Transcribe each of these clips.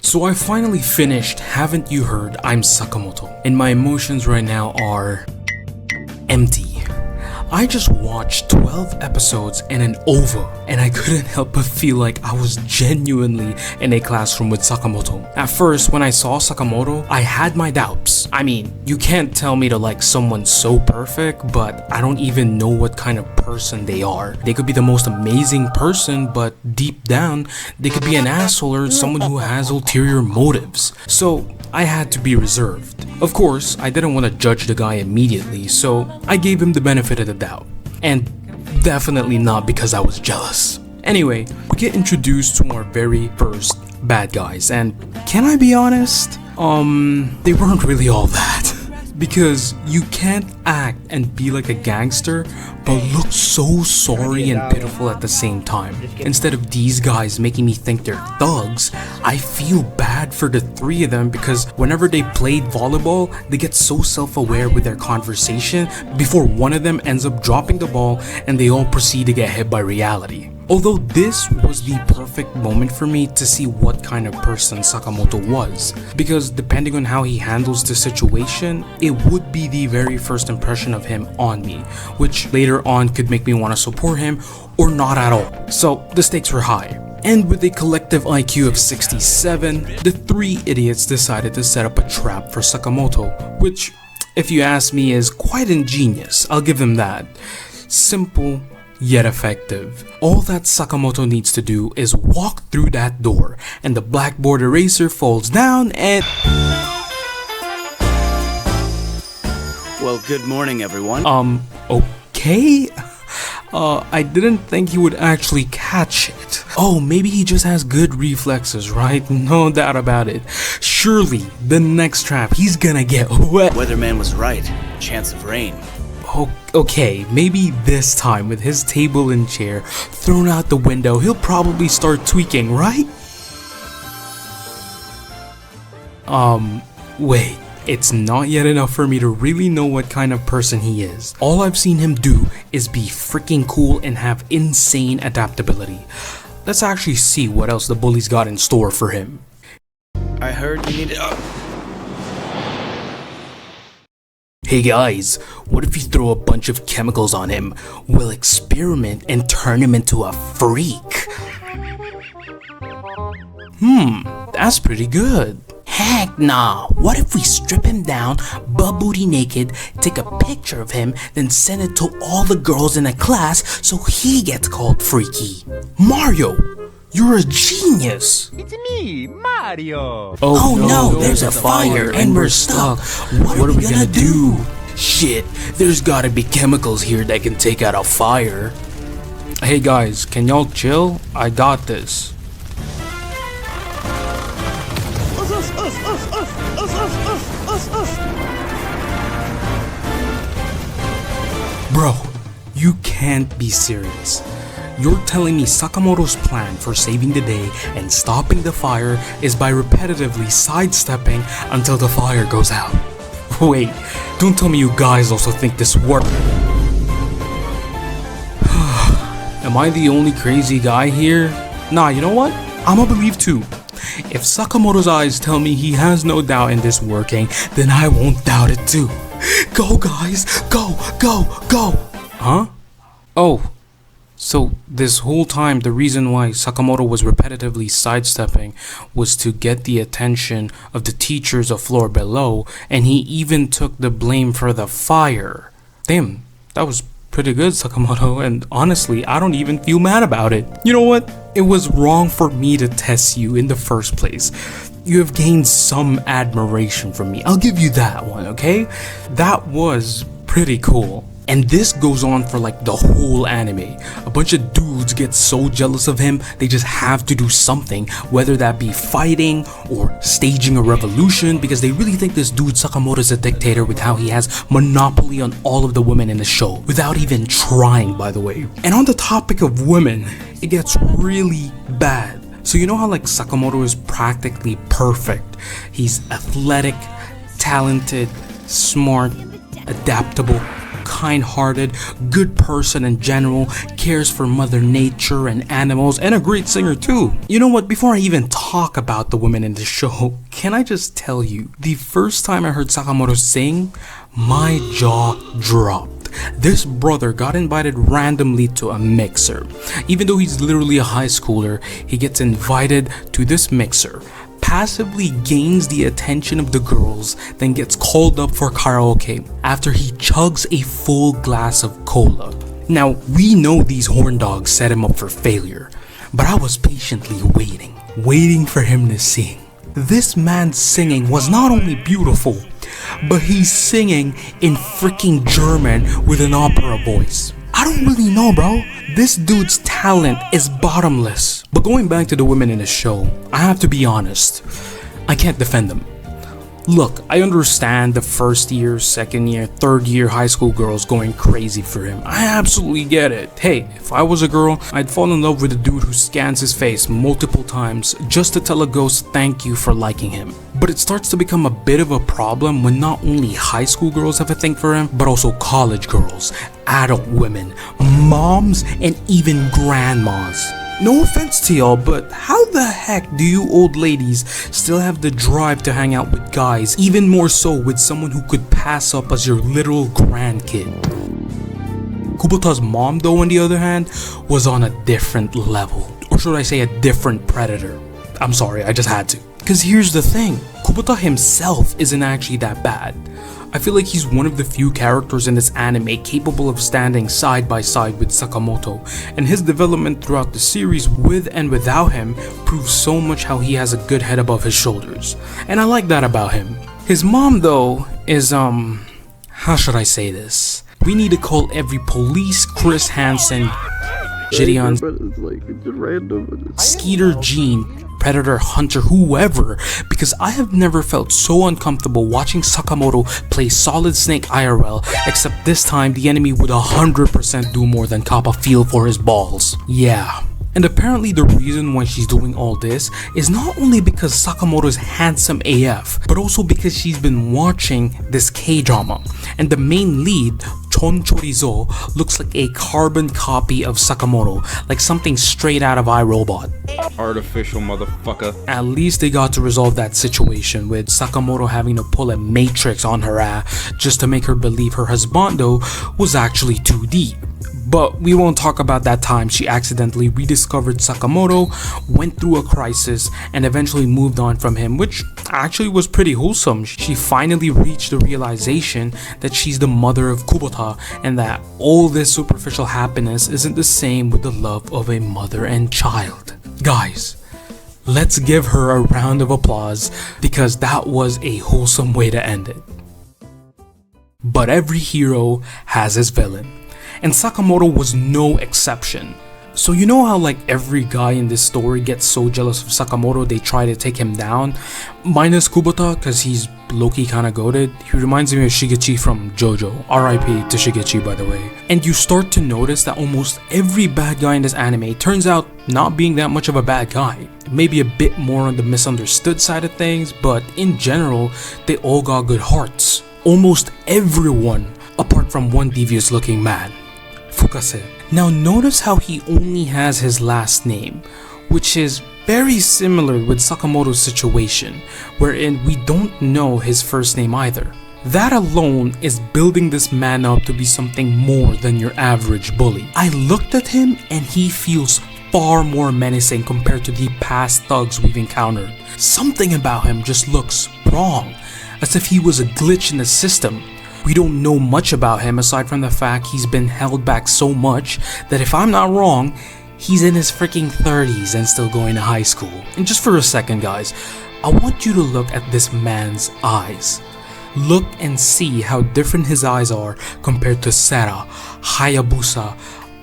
So I finally finished Haven't You Heard I'm Sakamoto, and my emotions right now are empty. I just watched 12 episodes and an OVA, and I couldn't help but feel like I was genuinely in a classroom with Sakamoto. At first, when I saw Sakamoto, I had my doubts. I mean, you can't tell me to like someone so perfect, but I don't even know what kind of person they are. They could be the most amazing person, but deep down, they could be an asshole or someone who has ulterior motives. So I had to be reserved. Of course, I didn't want to judge the guy immediately, so I gave him the benefit of the doubt. And definitely not because I was jealous. Anyway, we get introduced to our very first bad guys, and can I be honest? They weren't really all that. Because you can't act and be like a gangster but look so sorry and pitiful at the same time. Instead of these guys making me think they're thugs, I feel bad for the three of them because whenever they played volleyball, they get so self-aware with their conversation before one of them ends up dropping the ball and they all proceed to get hit by reality. Although this was the perfect moment for me to see what kind of person Sakamoto was, because depending on how he handles the situation, it would be the very first impression of him on me, which later on could make me want to support him or not at all. So the stakes were high. And with a collective IQ of 67, the three idiots decided to set up a trap for Sakamoto, which, if you ask me, is quite ingenious. I'll give them that. Simple, yet effective. All that Sakamoto needs to do is walk through that door and the blackboard eraser falls down and... Well, good morning, everyone. Okay? I didn't think he would actually catch it. Oh, maybe he just has good reflexes, right? No doubt about it. Surely, the next trap, he's gonna get wet. Weatherman was right. Chance of rain. Okay, maybe this time with his table and chair thrown out the window, he'll probably start tweaking, right? Wait, it's not yet enough for me to really know what kind of person he is. All I've seen him do is be freaking cool and have insane adaptability. Let's actually see what else the bullies got in store for him. I heard you needed... Hey guys, what if you throw a bunch of chemicals on him? We'll experiment and turn him into a freak. That's pretty good. Heck nah, what if we strip him down, butt booty naked, take a picture of him, then send it to all the girls in the class so he gets called freaky? Mario, you're a genius! It's me, Mario! Oh no, there's a fire and we're stuck. What are we gonna do? Shit, there's gotta be chemicals here that can take out a fire. Hey guys, can y'all chill? I got this. Bro, you can't be serious. You're telling me Sakamoto's plan for saving the day and stopping the fire is by repetitively sidestepping until the fire goes out. Wait, don't tell me you guys also think this works. Am I the only crazy guy here? Nah, you know what? I'ma believe too. If Sakamoto's eyes tell me he has no doubt in this working, then I won't doubt it too. Go guys, go! Huh? Oh. So this whole time the reason why Sakamoto was repetitively sidestepping was to get the attention of the teachers a floor below, and he even took the blame for the fire. Damn, that was pretty good, Sakamoto, and honestly I don't even feel mad about it. You know what? It was wrong for me to test you in the first place. You have gained some admiration from me. I'll give you that one, okay? That was pretty cool. And this goes on for like the whole anime. A bunch of dudes get so jealous of him, they just have to do something, whether that be fighting or staging a revolution, because they really think this dude Sakamoto is a dictator with how he has monopoly on all of the women in the show, without even trying, by the way. And on the topic of women, it gets really bad. So you know how like Sakamoto is practically perfect. He's athletic, talented, smart, adaptable, kind-hearted, good person in general, cares for Mother Nature and animals, and a great singer too. You know what, before I even talk about the women in the show, can I just tell you, the first time I heard Sakamoto sing, my jaw dropped. This brother got invited randomly to a mixer. Even though he's literally a high schooler, he gets invited to this mixer, passively gains the attention of the girls, then gets called up for karaoke after he chugs a full glass of cola. Now, we know these horn dogs set him up for failure, but I was patiently waiting for him to sing. This man's singing was not only beautiful, but he's singing in freaking German with an opera voice. I don't really know, bro. This dude's talent is bottomless. But going back to the women in the show, I have to be honest, I can't defend them. Look, I understand the first year, second year, third year high school girls going crazy for him. I absolutely get it. Hey, if I was a girl, I'd fall in love with a dude who scans his face multiple times just to tell a ghost thank you for liking him. But it starts to become a bit of a problem when not only high school girls have a thing for him, but also college girls, adult women, moms, and even grandmas. No offense to y'all, but how the heck do you old ladies still have the drive to hang out with guys, even more so with someone who could pass up as your literal grandkid? Kubota's mom, though, on the other hand, was on a different level. Or should I say a different predator? I'm sorry, I just had to. Because here's the thing, Kubota himself isn't actually that bad. I feel like he's one of the few characters in this anime capable of standing side by side with Sakamoto, and his development throughout the series with and without him proves so much how he has a good head above his shoulders, and I like that about him. His mom, though, is how should I say this? We need to call every police, Chris Hansen, Gideon, Skeeter Jean, Predator, Hunter, whoever, because I have never felt so uncomfortable watching Sakamoto play Solid Snake IRL, except this time the enemy would 100% do more than cop a feel for his balls. Yeah. And apparently the reason why she's doing all this is not only because Sakamoto is handsome AF, but also because she's been watching this K-drama, and the main lead, Chon Chorizo, looks like a carbon copy of Sakamoto, like something straight out of iRobot. Artificial motherfucker. At least they got to resolve that situation with Sakamoto having to pull a matrix on her ass just to make her believe her husbando was actually 2D. But we won't talk about that time she accidentally rediscovered Sakamoto, went through a crisis, and eventually moved on from him, which actually was pretty wholesome. She finally reached the realization that she's the mother of Kubota, and that all this superficial happiness isn't the same with the love of a mother and child. Guys, let's give her a round of applause, because that was a wholesome way to end it. But every hero has his villain, and Sakamoto was no exception. So you know how like every guy in this story gets so jealous of Sakamoto they try to take him down? Minus Kubota, cause he's low-key kinda goated. He reminds me of Shigechi from JoJo. RIP to Shigechi, by the way. And you start to notice that almost every bad guy in this anime turns out not being that much of a bad guy. Maybe a bit more on the misunderstood side of things, but in general, they all got good hearts. Almost everyone, apart from one devious looking man, Fukase. Now notice how he only has his last name, which is very similar with Sakamoto's situation, wherein we don't know his first name either. That alone is building this man up to be something more than your average bully. I looked at him and he feels far more menacing compared to the past thugs we've encountered. Something about him just looks wrong, as if he was a glitch in the system. We don't know much about him aside from the fact he's been held back so much that if I'm not wrong, he's in his freaking 30s and still going to high school. And just for a second guys, I want you to look at this man's eyes. Look and see how different his eyes are compared to Sera, Hayabusa,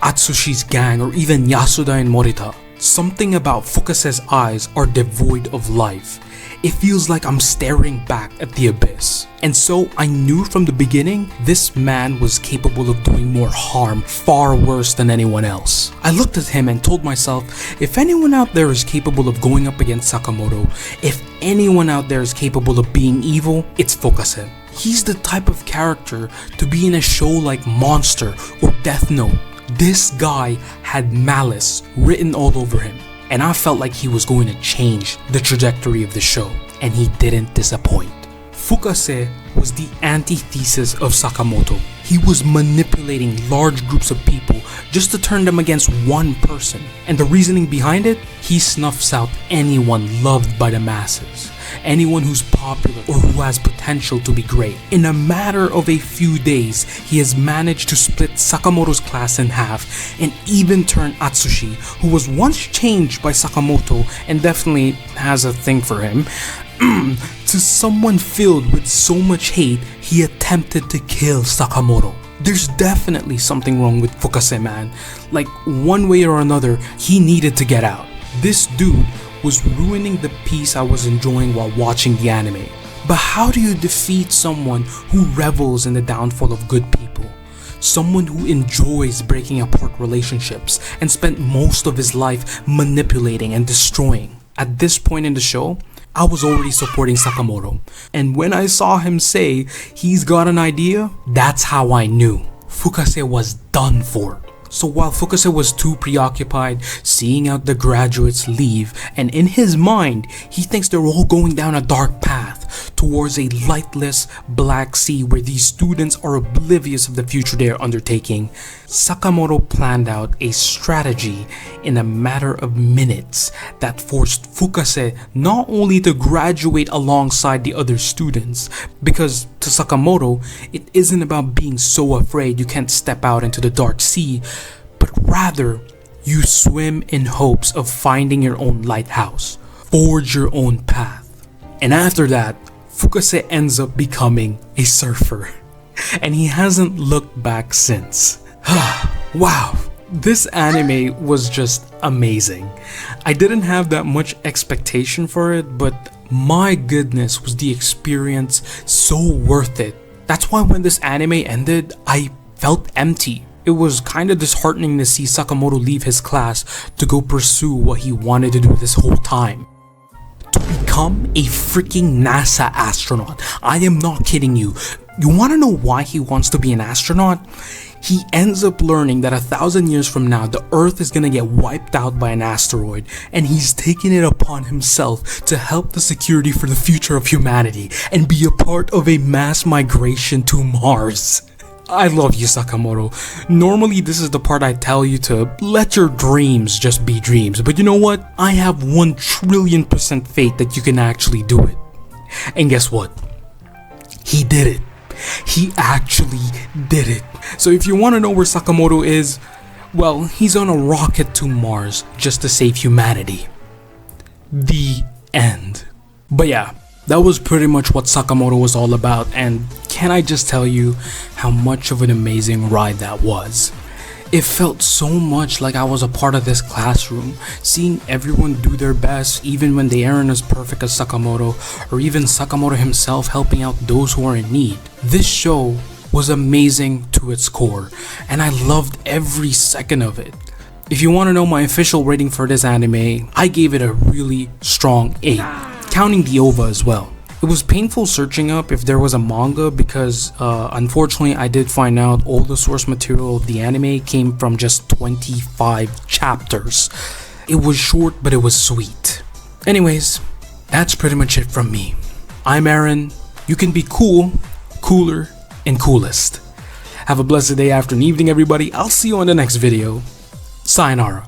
Atsushi's gang, or even Yasuda and Morita. Something about Fukase's eyes are devoid of life. It feels like I'm staring back at the abyss. And so I knew from the beginning, this man was capable of doing more harm, far worse than anyone else. I looked at him and told myself, if anyone out there is capable of going up against Sakamoto, if anyone out there is capable of being evil, it's Fukase. He's the type of character to be in a show like Monster or Death Note. This guy had malice written all over him, and I felt like he was going to change the trajectory of the show, and he didn't disappoint. Fukase was the antithesis of Sakamoto. He was manipulating large groups of people just to turn them against one person. And the reasoning behind it? He snuffs out anyone loved by the masses, anyone who's popular or who has potential to be great. In a matter of a few days, he has managed to split Sakamoto's class in half and even turn Atsushi, who was once changed by Sakamoto and definitely has a thing for him, to someone filled with so much hate, he attempted to kill Sakamoto. There's definitely something wrong with Fukase, man. Like, one way or another, he needed to get out. This dude was ruining the peace I was enjoying while watching the anime. But how do you defeat someone who revels in the downfall of good people? Someone who enjoys breaking apart relationships and spent most of his life manipulating and destroying. At this point in the show, I was already supporting Sakamoto, and when I saw him say he's got an idea, that's how I knew Fukase was done for. So while Fukase was too preoccupied seeing out the graduates leave, and in his mind he thinks they're all going down a dark path towards a lightless black sea where these students are oblivious of the future they are undertaking, Sakamoto planned out a strategy in a matter of minutes that forced Fukase not only to graduate alongside the other students, because to Sakamoto it isn't about being so afraid you can't step out into the dark sea, but rather you swim in hopes of finding your own lighthouse, forge your own path. And after that, Fukase ends up becoming a surfer, and he hasn't looked back since. Wow, this anime was just amazing. I didn't have that much expectation for it, but my goodness, was the experience so worth it. That's why when this anime ended, I felt empty. It was kind of disheartening to see Sakamoto leave his class to go pursue what he wanted to do this whole time. To become a freaking NASA astronaut. I am not kidding you. You want to know why he wants to be an astronaut? He ends up learning that 1,000 years from now, the Earth is gonna get wiped out by an asteroid, and he's taking it upon himself to help the security for the future of humanity and be a part of a mass migration to Mars. I love you, Sakamoto. Normally this is the part I tell you to let your dreams just be dreams, but you know what? I have 1,000,000,000% faith that you can actually do it. And guess what? He did it. He actually did it. So if you want to know where Sakamoto is, well, he's on a rocket to Mars just to save humanity. The end. But yeah, that was pretty much what Sakamoto was all about, and can I just tell you how much of an amazing ride that was. It felt so much like I was a part of this classroom, seeing everyone do their best even when they aren't as perfect as Sakamoto, or even Sakamoto himself helping out those who are in need. This show was amazing to its core, and I loved every second of it. If you want to know my official rating for this anime, I gave it a really strong 8, counting the OVA as well. It was painful searching up if there was a manga because unfortunately I did find out all the source material of the anime came from just 25 chapters. It was short, but it was sweet. Anyways, that's pretty much it from me. I'm Aaron. You can be cool, cooler, and coolest. Have a blessed day, afternoon, evening, everybody. I'll see you on the next video. Sayonara.